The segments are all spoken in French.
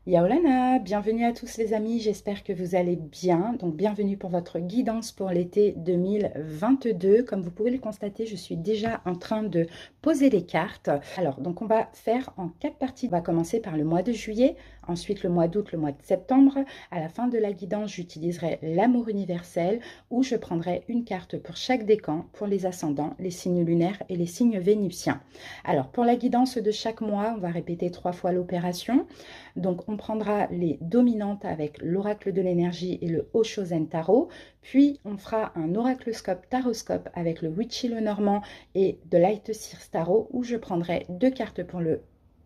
Yaolana, bienvenue à tous les amis, j'espère que vous allez bien. Donc bienvenue pour votre guidance pour l'été 2022. Comme vous pouvez le constater, je suis déjà en train de poser les cartes. Alors, donc on va faire en 4 parties. On va commencer par le mois de juillet, ensuite le mois d'août, le mois de septembre. À la fin de la guidance, j'utiliserai l'amour universel où je prendrai une carte pour chaque décan, pour les ascendants, les signes lunaires et les signes vénusiens. Alors, pour la guidance de chaque mois, on va répéter 3 fois l'opération. Donc, on prendra les dominantes avec l'oracle de l'énergie et le Oshozen Tarot. Puis, on fera un oracloscope taroscope avec le Witchy le Normand et de Light Seers Tarot où je prendrai 2 cartes pour le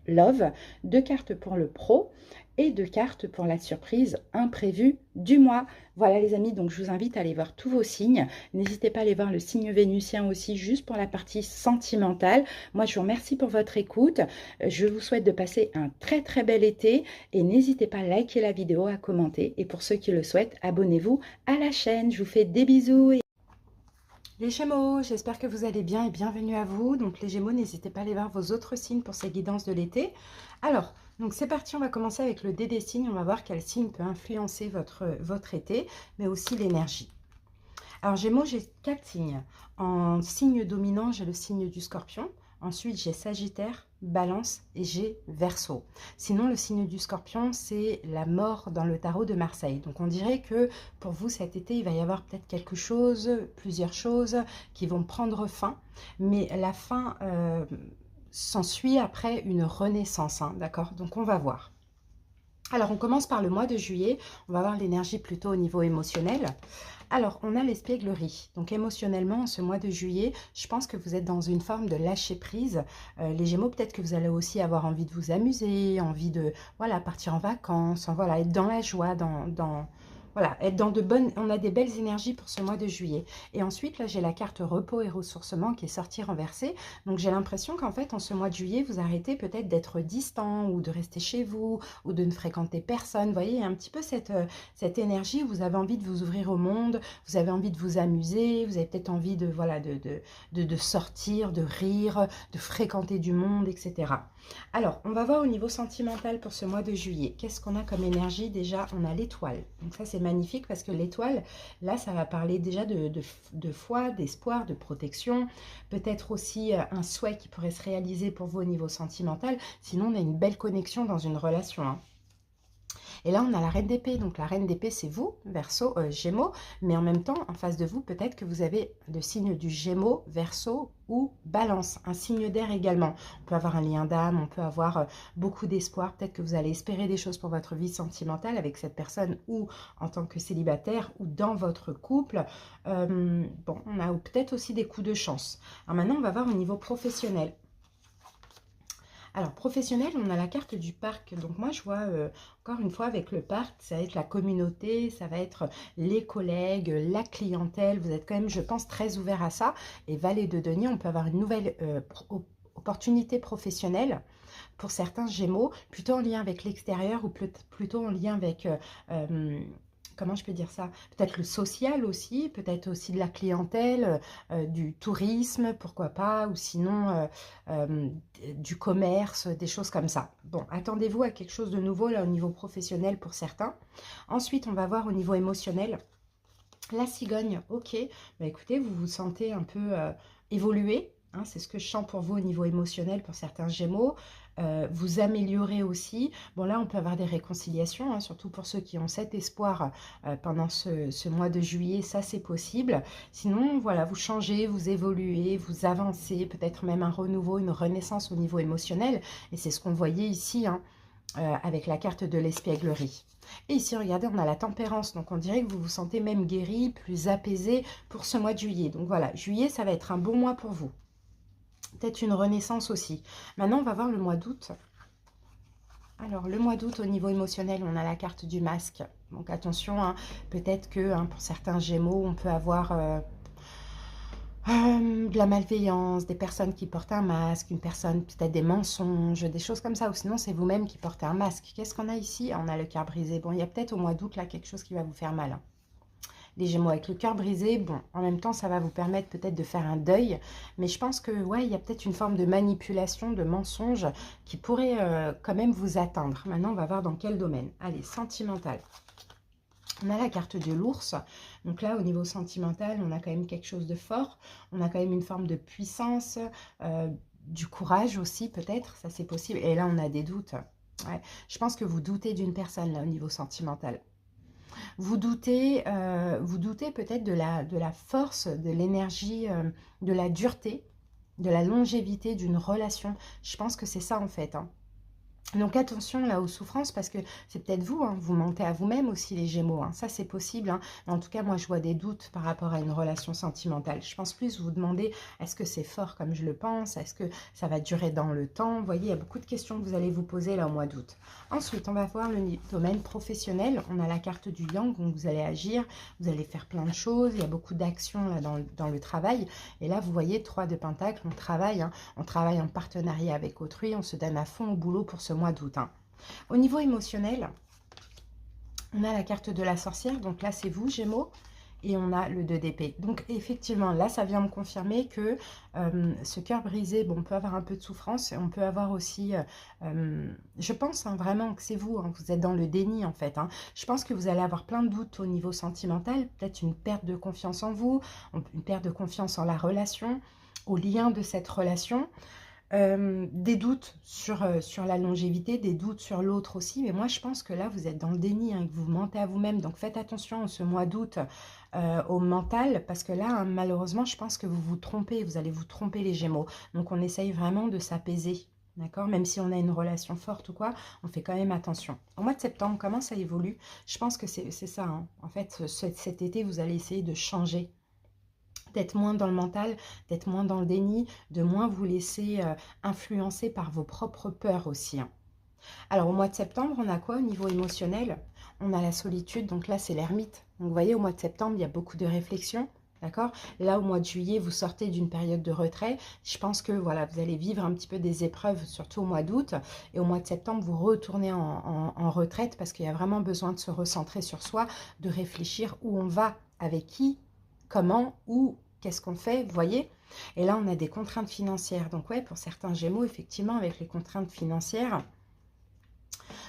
Love, 2 cartes pour le Pro et 2 cartes pour la surprise imprévue du mois. Voilà les amis, donc je vous invite à aller voir tous vos signes. N'hésitez pas à aller voir le signe vénusien aussi, juste pour la partie sentimentale. Moi, je vous remercie pour votre écoute. Je vous souhaite de passer un très très bel été et n'hésitez pas à liker la vidéo, à commenter. Et pour ceux qui le souhaitent, abonnez-vous à la chaîne. Je vous fais des bisous. Les Gémeaux, j'espère que vous allez bien et bienvenue à vous. Donc les Gémeaux, n'hésitez pas à aller voir vos autres signes pour ces guidances de l'été. Alors, donc c'est parti, on va commencer avec le dé des signes. On va voir quel signe peut influencer votre été, mais aussi l'énergie. Alors Gémeaux, j'ai 4 signes. En signe dominant, j'ai le signe du Scorpion. Ensuite, j'ai Sagittaire, Balance et j'ai Verseau. Sinon, le signe du Scorpion, c'est la mort dans le tarot de Marseille. Donc, on dirait que pour vous, cet été, il va y avoir peut-être quelque chose, plusieurs choses qui vont prendre fin. Mais la fin s'ensuit après une renaissance, hein, d'accord? Donc, on va voir. Alors, on commence par le mois de juillet. On va voir l'énergie plutôt au niveau émotionnel. Alors, on a l'espièglerie. Donc, émotionnellement, en ce mois de juillet, je pense que vous êtes dans une forme de lâcher prise. Les Gémeaux, peut-être que vous allez aussi avoir envie de vous amuser, envie de, voilà, partir en vacances, voilà, être dans la joie, voilà, être dans de bonnes... On a des belles énergies pour ce mois de juillet. Et ensuite, là, j'ai la carte repos et ressourcement qui est sortie renversée. Donc, j'ai l'impression qu'en fait, en ce mois de juillet, vous arrêtez peut-être d'être distant ou de rester chez vous ou de ne fréquenter personne. Vous voyez, il y a un petit peu cette énergie où vous avez envie de vous ouvrir au monde, vous avez envie de vous amuser, vous avez peut-être envie de, voilà, de sortir, de rire, de fréquenter du monde, etc. Alors, on va voir au niveau sentimental pour ce mois de juillet. Qu'est-ce qu'on a comme énergie? Déjà, on a l'étoile. Donc ça, c'est magnifique parce que l'étoile, là, ça va parler déjà de foi, d'espoir, de protection. Peut-être aussi un souhait qui pourrait se réaliser pour vous au niveau sentimental. Sinon, on a une belle connexion dans une relation, hein. Et là, on a la reine d'épée. Donc, la reine d'épée, c'est vous, Verseau, Gémeaux. Mais en même temps, en face de vous, peut-être que vous avez le signe du Gémeaux, Verseau ou Balance. Un signe d'air également. On peut avoir un lien d'âme, on peut avoir beaucoup d'espoir. Peut-être que vous allez espérer des choses pour votre vie sentimentale avec cette personne ou en tant que célibataire ou dans votre couple. Bon, on a peut-être aussi des coups de chance. Alors maintenant, on va voir au niveau professionnel. Alors, professionnel, on a la carte du parc. Donc, moi, je vois, encore une fois, avec le parc, ça va être la communauté, ça va être les collègues, la clientèle. Vous êtes quand même, je pense, très ouvert à ça. Et Valet de denier, on peut avoir une nouvelle opportunité professionnelle pour certains Gémeaux, plutôt en lien avec l'extérieur ou plutôt en lien avec... comment je peux dire ça? Peut-être le social aussi, peut-être aussi de la clientèle, du tourisme, pourquoi pas, ou sinon du commerce, des choses comme ça. Bon, attendez-vous à quelque chose de nouveau là au niveau professionnel pour certains. Ensuite, on va voir au niveau émotionnel. La cigogne, ok. Bah, écoutez, vous vous sentez un peu évolué. Hein, c'est ce que je sens pour vous au niveau émotionnel pour certains Gémeaux. Vous améliorez aussi. Bon, là, on peut avoir des réconciliations, hein, surtout pour ceux qui ont cet espoir pendant ce mois de juillet. Ça, c'est possible. Sinon, voilà, vous changez, vous évoluez, vous avancez, peut-être même un renouveau, une renaissance au niveau émotionnel. Et c'est ce qu'on voyait ici, hein, avec la carte de l'espièglerie. Et ici, regardez, on a la tempérance. Donc, on dirait que vous vous sentez même guéri, plus apaisé pour ce mois de juillet. Donc, voilà, juillet, ça va être un bon mois pour vous. Peut-être une renaissance aussi. Maintenant, on va voir le mois d'août. Alors, le mois d'août, au niveau émotionnel, on a la carte du masque. Donc, attention, hein, peut-être que pour certains Gémeaux, on peut avoir de la malveillance, des personnes qui portent un masque, une personne, peut-être des mensonges, des choses comme ça. Ou sinon, c'est vous-même qui portez un masque. Qu'est-ce qu'on a ici? On a le cœur brisé. Bon, il y a peut-être au mois d'août, là, quelque chose qui va vous faire mal, hein. les Gémeaux, avec le cœur brisé, bon, en même temps, ça va vous permettre peut-être de faire un deuil, mais je pense que, ouais, il y a peut-être une forme de manipulation, de mensonge qui pourrait quand même vous atteindre. Maintenant, on va voir dans quel domaine. Allez, sentimental. On a la carte de l'ours. Donc là, au niveau sentimental, on a quand même quelque chose de fort. On a quand même une forme de puissance, du courage aussi, peut-être. Ça, c'est possible. Et là, on a des doutes. Ouais. Je pense que vous doutez d'une personne, là, au niveau sentimental. Vous doutez peut-être de la force, de l'énergie, de la dureté, de la longévité d'une relation. Je pense que c'est ça, en fait, hein. Donc attention là aux souffrances parce que c'est peut-être vous, hein, vous mentez à vous-même aussi les Gémeaux, hein, ça c'est possible. Hein. En tout cas moi je vois des doutes par rapport à une relation sentimentale. Je pense plus vous demander est-ce que c'est fort comme je le pense, est-ce que ça va durer dans le temps. Vous voyez il y a beaucoup de questions que vous allez vous poser là au mois d'août. Ensuite on va voir le domaine professionnel. On a la carte du Yang, donc vous allez agir, vous allez faire plein de choses. Il y a beaucoup d'actions là dans le travail. Et là vous voyez 3 de Pentacles, on travaille, hein, on travaille en partenariat avec autrui, on se donne à fond au boulot pour ce mois d'août. Hein. Au niveau émotionnel, on a la carte de la sorcière, donc là c'est vous Gémeaux, et on a le 2 d'épée. Donc effectivement, là ça vient me confirmer que ce cœur brisé, bon, on peut avoir un peu de souffrance, et on peut avoir aussi, je pense hein, vraiment que c'est vous, hein, vous êtes dans le déni en fait. Hein. Je pense que vous allez avoir plein de doutes au niveau sentimental, peut-être une perte de confiance en vous, une perte de confiance en la relation, au lien de cette relation. Des doutes sur la longévité, des doutes sur l'autre aussi, mais moi je pense que là vous êtes dans le déni, hein, que vous mentez à vous-même, donc faites attention en ce mois d'août au mental, parce que là hein, malheureusement je pense que vous vous trompez, vous allez vous tromper les Gémeaux, donc on essaye vraiment de s'apaiser, d'accord, même si on a une relation forte ou quoi, on fait quand même attention. Au mois de septembre, comment ça évolue? Je pense que c'est ça, hein. En fait cet été vous allez essayer de changer, d'être moins dans le mental, d'être moins dans le déni, de moins vous laisser influencer par vos propres peurs aussi. Hein. Alors au mois de septembre, on a quoi au niveau émotionnel? On a la solitude, donc là c'est l'ermite. Donc vous voyez, au mois de septembre, il y a beaucoup de réflexions. D'accord. Là, au mois de juillet, vous sortez d'une période de retrait. Je pense que voilà, vous allez vivre un petit peu des épreuves, surtout au mois d'août. Et au mois de septembre, vous retournez en retraite parce qu'il y a vraiment besoin de se recentrer sur soi, de réfléchir où on va, avec qui, comment, où, qu'est-ce qu'on fait, vous voyez? Et là, on a des contraintes financières. Donc ouais, pour certains Gémeaux, effectivement, avec les contraintes financières,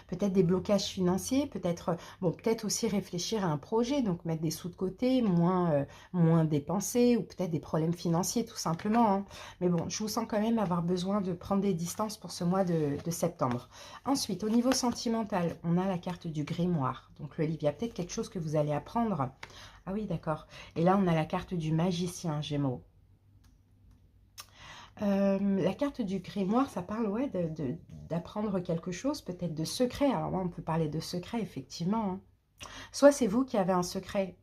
peut-être des blocages financiers, peut-être bon, peut-être aussi réfléchir à un projet, donc mettre des sous de côté, moins dépenser, ou peut-être des problèmes financiers tout simplement. Hein. Mais bon, je vous sens quand même avoir besoin de prendre des distances pour ce mois de septembre. Ensuite, au niveau sentimental, on a la carte du grimoire. Donc le livre, il y a peut-être quelque chose que vous allez apprendre. Ah oui, d'accord. Et là, on a la carte du magicien, Gémeaux. La carte du grimoire, ça parle ouais, d'apprendre quelque chose, peut-être de secret. Alors là, on peut parler de secret, effectivement. Hein. Soit c'est vous qui avez un secret,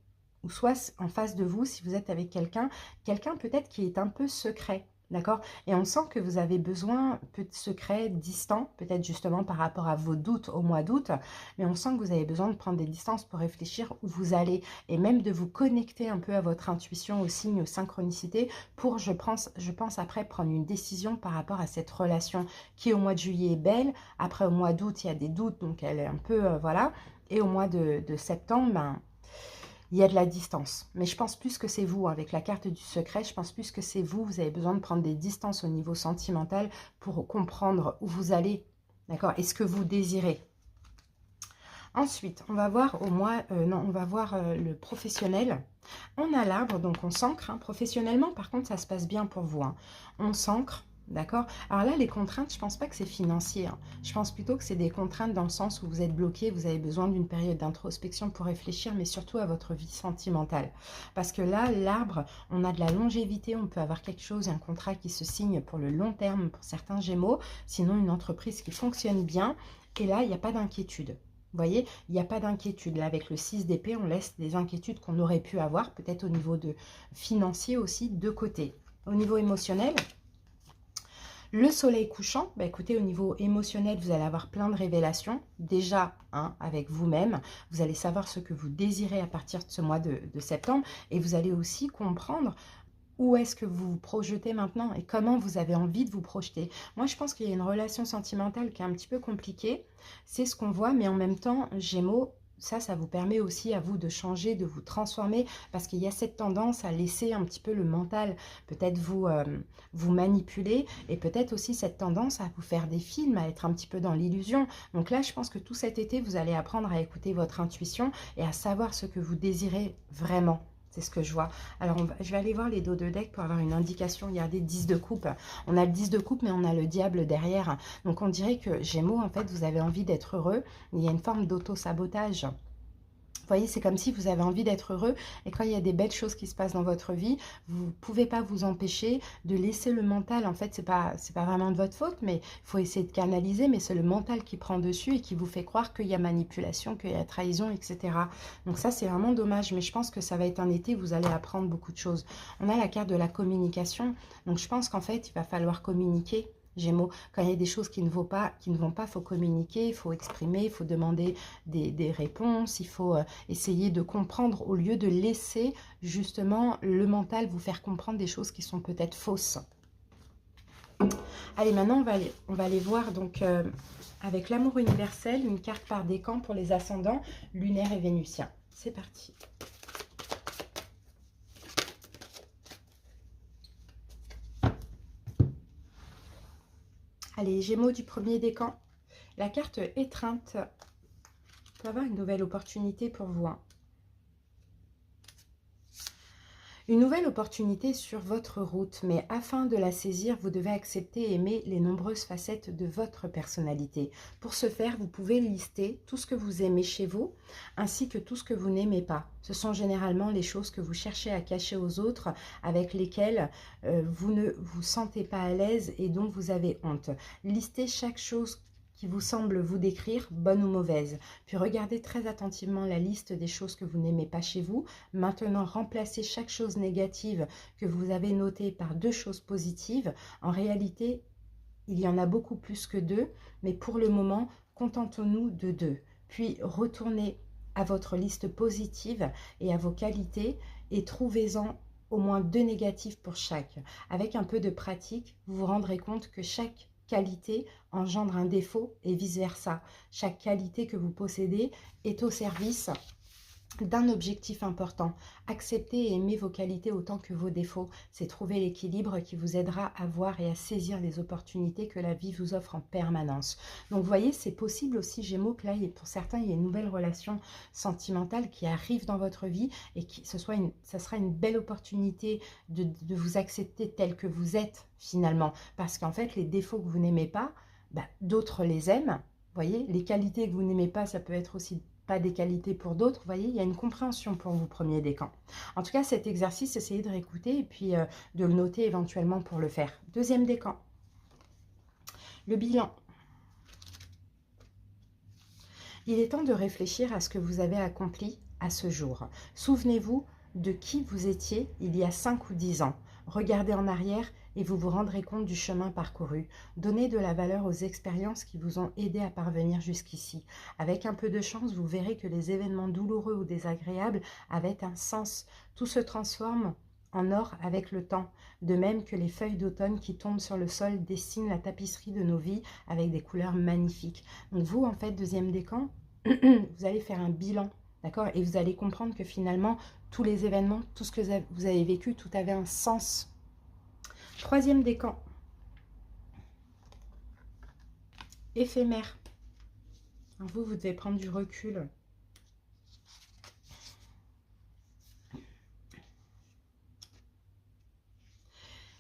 ou soit en face de vous, si vous êtes avec quelqu'un, quelqu'un peut-être qui est un peu secret. D'accord? Et on sent que vous avez besoin peu de secrets distants, peut-être justement par rapport à vos doutes au mois d'août, mais on sent que vous avez besoin de prendre des distances pour réfléchir où vous allez, et même de vous connecter un peu à votre intuition, aux signes, aux synchronicités, pour, je pense après, prendre une décision par rapport à cette relation qui au mois de juillet est belle, après au mois d'août il y a des doutes, donc elle est un peu, voilà, et au mois de septembre, ben, il y a de la distance. Mais je pense plus que c'est vous, avec la carte du secret, je pense plus que c'est vous. Vous avez besoin de prendre des distances au niveau sentimental pour comprendre où vous allez, d'accord, et ce que vous désirez. Ensuite, on va voir on va voir le professionnel. On a l'arbre, donc on s'ancre. Hein. Professionnellement, par contre, ça se passe bien pour vous. Hein. On s'ancre. D'accord. Alors là, les contraintes, je ne pense pas que c'est financier. Hein. Je pense plutôt que c'est des contraintes dans le sens où vous êtes bloqué, vous avez besoin d'une période d'introspection pour réfléchir, mais surtout à votre vie sentimentale. Parce que là, l'arbre, on a de la longévité, on peut avoir quelque chose, un contrat qui se signe pour le long terme pour certains Gémeaux, sinon une entreprise qui fonctionne bien. Et là, il n'y a pas d'inquiétude. Vous voyez, il n'y a pas d'inquiétude. Là, avec le 6 d'épée, on laisse des inquiétudes qu'on aurait pu avoir, peut-être au niveau de financier aussi, de côté. Au niveau émotionnel, le soleil couchant, bah écoutez, au niveau émotionnel, vous allez avoir plein de révélations. Déjà, hein, avec vous-même, vous allez savoir ce que vous désirez à partir de ce mois de septembre. Et vous allez aussi comprendre où est-ce que vous vous projetez maintenant et comment vous avez envie de vous projeter. Moi, je pense qu'il y a une relation sentimentale qui est un petit peu compliquée. C'est ce qu'on voit, mais en même temps, Gémeaux, ça vous permet aussi à vous de changer, de vous transformer, parce qu'il y a cette tendance à laisser un petit peu le mental peut-être vous manipuler, et peut-être aussi cette tendance à vous faire des films, à être un petit peu dans l'illusion. Donc là, je pense que tout cet été, vous allez apprendre à écouter votre intuition et à savoir ce que vous désirez vraiment. C'est ce que je vois. Alors, je vais aller voir les dos de deck pour avoir une indication. Regardez, 10 de coupe. On a le 10 de coupe, mais on a le diable derrière. Donc, on dirait que Gémeaux, en fait, vous avez envie d'être heureux. Il y a une forme d'auto-sabotage. Vous voyez, c'est comme si vous avez envie d'être heureux et quand il y a des belles choses qui se passent dans votre vie, vous ne pouvez pas vous empêcher de laisser le mental. En fait, c'est pas vraiment de votre faute, mais il faut essayer de canaliser, mais c'est le mental qui prend dessus et qui vous fait croire qu'il y a manipulation, qu'il y a trahison, etc. Donc ça, c'est vraiment dommage, mais je pense que ça va être un été où vous allez apprendre beaucoup de choses. On a la carte de la communication, donc je pense qu'en fait, il va falloir communiquer. Gémeaux, quand il y a des choses qui ne vont pas, il faut communiquer, il faut exprimer, il faut demander des réponses, il faut essayer de comprendre au lieu de laisser justement le mental vous faire comprendre des choses qui sont peut-être fausses. Allez, maintenant on va aller voir donc avec l'amour universel, une carte par décan pour les ascendants lunaires et vénusiens. C'est parti. Allez, Gémeaux du premier décan. La carte étreinte peut avoir une nouvelle opportunité pour vous. Une nouvelle opportunité sur votre route, mais afin de la saisir, vous devez accepter et aimer les nombreuses facettes de votre personnalité. Pour ce faire, vous pouvez lister tout ce que vous aimez chez vous, ainsi que tout ce que vous n'aimez pas. Ce sont généralement les choses que vous cherchez à cacher aux autres, avec lesquelles vous ne vous sentez pas à l'aise et dont vous avez honte. Listez chaque chose qui vous semble vous décrire, bonne ou mauvaise. Puis regardez très attentivement la liste des choses que vous n'aimez pas chez vous. Maintenant, remplacez chaque chose négative que vous avez notée par 2 choses positives. En réalité, il y en a beaucoup plus que 2, mais pour le moment, contentons-nous de 2. Puis retournez à votre liste positive et à vos qualités et trouvez-en au moins 2 négatifs pour chaque. Avec un peu de pratique, vous vous rendrez compte que chaque qualité engendre un défaut et vice-versa. Chaque qualité que vous possédez est au service d'un objectif important. Accepter et aimer vos qualités autant que vos défauts, c'est trouver l'équilibre qui vous aidera à voir et à saisir les opportunités que la vie vous offre en permanence. Donc vous voyez, c'est possible aussi, Gémeaux, que là, pour certains, il y a une nouvelle relation sentimentale qui arrive dans votre vie et ça sera une belle opportunité de vous accepter tel que vous êtes finalement. Parce qu'en fait, les défauts que vous n'aimez pas, d'autres les aiment. Vous voyez, les qualités que vous n'aimez pas, ça peut être aussi pas des qualités pour d'autres. Vous voyez, il y a une compréhension pour vous, premier décan. En tout cas, cet exercice, essayez de réécouter et puis de le noter éventuellement pour le faire. Deuxième décan. Le bilan. Il est temps de réfléchir à ce que vous avez accompli à ce jour. Souvenez-vous de qui vous étiez il y a 5 ou 10 ans. Regardez en arrière et vous vous rendrez compte du chemin parcouru. Donnez de la valeur aux expériences qui vous ont aidé à parvenir jusqu'ici. Avec un peu de chance, vous verrez que les événements douloureux ou désagréables avaient un sens. Tout se transforme en or avec le temps, de même que les feuilles d'automne qui tombent sur le sol dessinent la tapisserie de nos vies avec des couleurs magnifiques. Donc vous, en fait, deuxième décan, vous allez faire un bilan, d'accord? Et vous allez comprendre que finalement, tous les événements, tout ce que vous avez vécu, tout avait un sens. Troisième décan. Éphémère. Alors vous devez prendre du recul.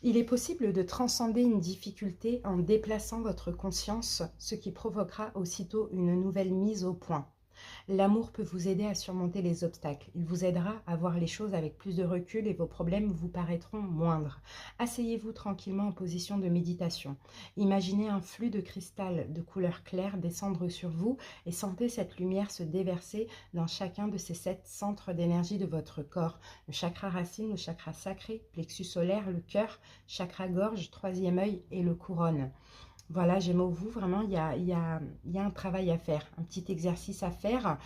Il est possible de transcender une difficulté en déplaçant votre conscience, ce qui provoquera aussitôt une nouvelle mise au point. L'amour peut vous aider à surmonter les obstacles. Il vous aidera à voir les choses avec plus de recul et vos problèmes vous paraîtront moindres. Asseyez-vous tranquillement en position de méditation. Imaginez un flux de cristal de couleur claire descendre sur vous et sentez cette lumière se déverser dans chacun de ces 7 centres d'énergie de votre corps. Le chakra racine, le chakra sacré, plexus solaire, le cœur, chakra gorge, 3e œil et le couronne. Voilà, Gémeaux, vous, vraiment, il y a un travail à faire, un petit exercice à faire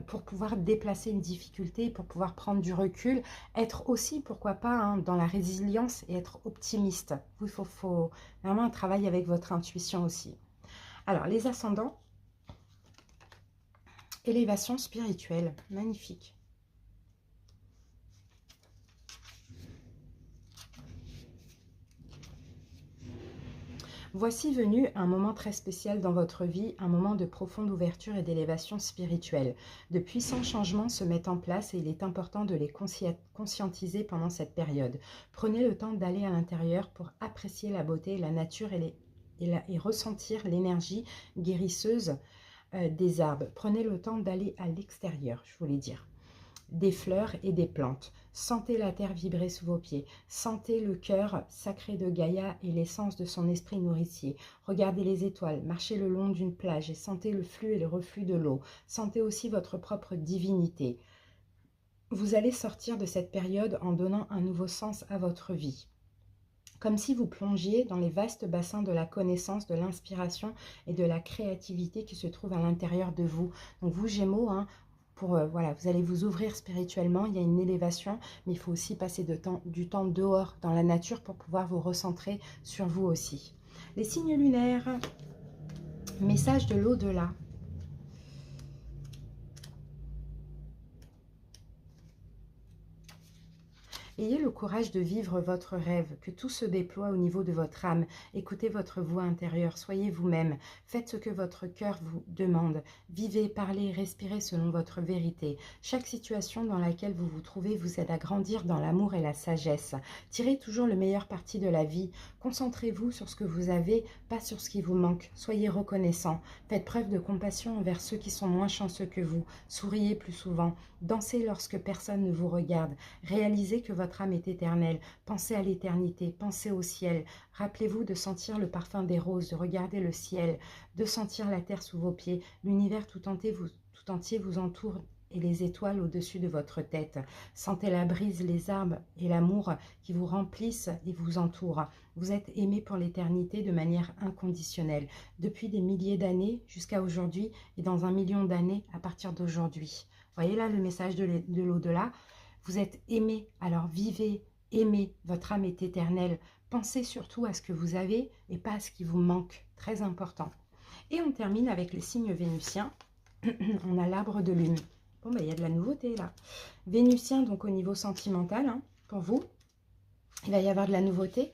pour pouvoir déplacer une difficulté, pour pouvoir prendre du recul, être aussi, pourquoi pas, dans la résilience et être optimiste. Vous, il faut vraiment un travail avec votre intuition aussi. Alors, les ascendants, Élévation spirituelle, magnifique. Voici venu un moment très spécial dans votre vie, un moment de profonde ouverture et d'élévation spirituelle. De puissants changements se mettent en place et il est important de les conscientiser pendant cette période. Prenez le temps d'aller à l'intérieur pour apprécier la beauté, la nature et ressentir l'énergie guérisseuse des arbres. Prenez le temps d'aller à l'extérieur, je voulais dire, des fleurs et des plantes. Sentez la terre vibrer sous vos pieds. Sentez le cœur sacré de Gaïa et l'essence de son esprit nourricier. Regardez les étoiles, marchez le long d'une plage et sentez le flux et le reflux de l'eau. Sentez aussi votre propre divinité. Vous allez sortir de cette période en donnant un nouveau sens à votre vie. Comme si vous plongiez dans les vastes bassins de la connaissance, de l'inspiration et de la créativité qui se trouvent à l'intérieur de vous. Donc vous, Gémeaux, voilà, vous allez vous ouvrir spirituellement, il y a une élévation, mais il faut aussi passer du temps dehors, dans la nature, pour pouvoir vous recentrer sur vous aussi. Les signes lunaires, message de l'au-delà. Ayez le courage de vivre votre rêve, que tout se déploie au niveau de votre âme. Écoutez votre voix intérieure, soyez vous-même. Faites ce que votre cœur vous demande. Vivez, parlez, respirez selon votre vérité. Chaque situation dans laquelle vous vous trouvez vous aide à grandir dans l'amour et la sagesse. Tirez toujours le meilleur parti de la vie. Concentrez-vous sur ce que vous avez, pas sur ce qui vous manque. Soyez reconnaissant. Faites preuve de compassion envers ceux qui sont moins chanceux que vous. Souriez plus souvent. Dansez lorsque personne ne vous regarde. Réalisez que votre âme est éternelle. Pensez à l'éternité, pensez au ciel. Rappelez-vous de sentir le parfum des roses, de regarder le ciel, de sentir la terre sous vos pieds. L'univers tout entier vous entoure et les étoiles au-dessus de votre tête. Sentez la brise, les arbres et l'amour qui vous remplissent et vous entourent. Vous êtes aimé pour l'éternité de manière inconditionnelle, depuis des milliers d'années jusqu'à aujourd'hui et dans 1 million d'années à partir d'aujourd'hui. Voyez là le message de l'au-delà. Vous êtes aimé, alors vivez, aimez, votre âme est éternelle. Pensez surtout à ce que vous avez et pas à ce qui vous manque, très important. Et on termine avec les signes vénusiens. On a l'arbre de lune. Bon, ben, il y a de la nouveauté là. Vénusien, donc au niveau sentimental, hein, pour vous, il va y avoir de la nouveauté.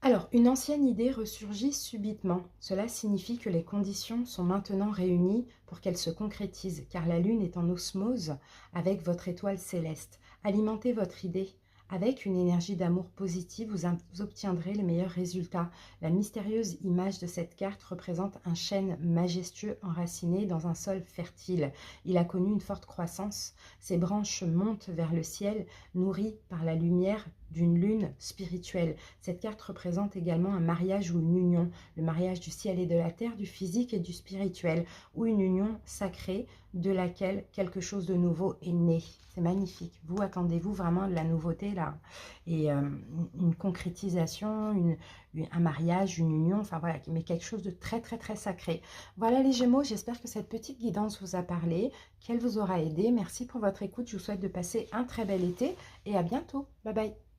Alors, une ancienne idée ressurgit subitement. Cela signifie que les conditions sont maintenant réunies pour qu'elle se concrétise, car la Lune est en osmose avec votre étoile céleste. Alimentez votre idée. Avec une énergie d'amour positive, vous obtiendrez les meilleurs résultats. La mystérieuse image de cette carte représente un chêne majestueux enraciné dans un sol fertile. Il a connu une forte croissance. Ses branches montent vers le ciel, nourries par la lumière d'une lune spirituelle. Cette carte représente également un mariage ou une union, le mariage du ciel et de la terre, du physique et du spirituel, ou une union sacrée de laquelle quelque chose de nouveau est né. C'est magnifique. Vous attendez-vous vraiment de la nouveauté là, et une concrétisation, un mariage, une union, enfin voilà, mais quelque chose de très très très sacré. Voilà les Gémeaux, j'espère que cette petite guidance vous a parlé, qu'elle vous aura aidé. Merci pour votre écoute, je vous souhaite de passer un très bel été et à bientôt. Bye bye.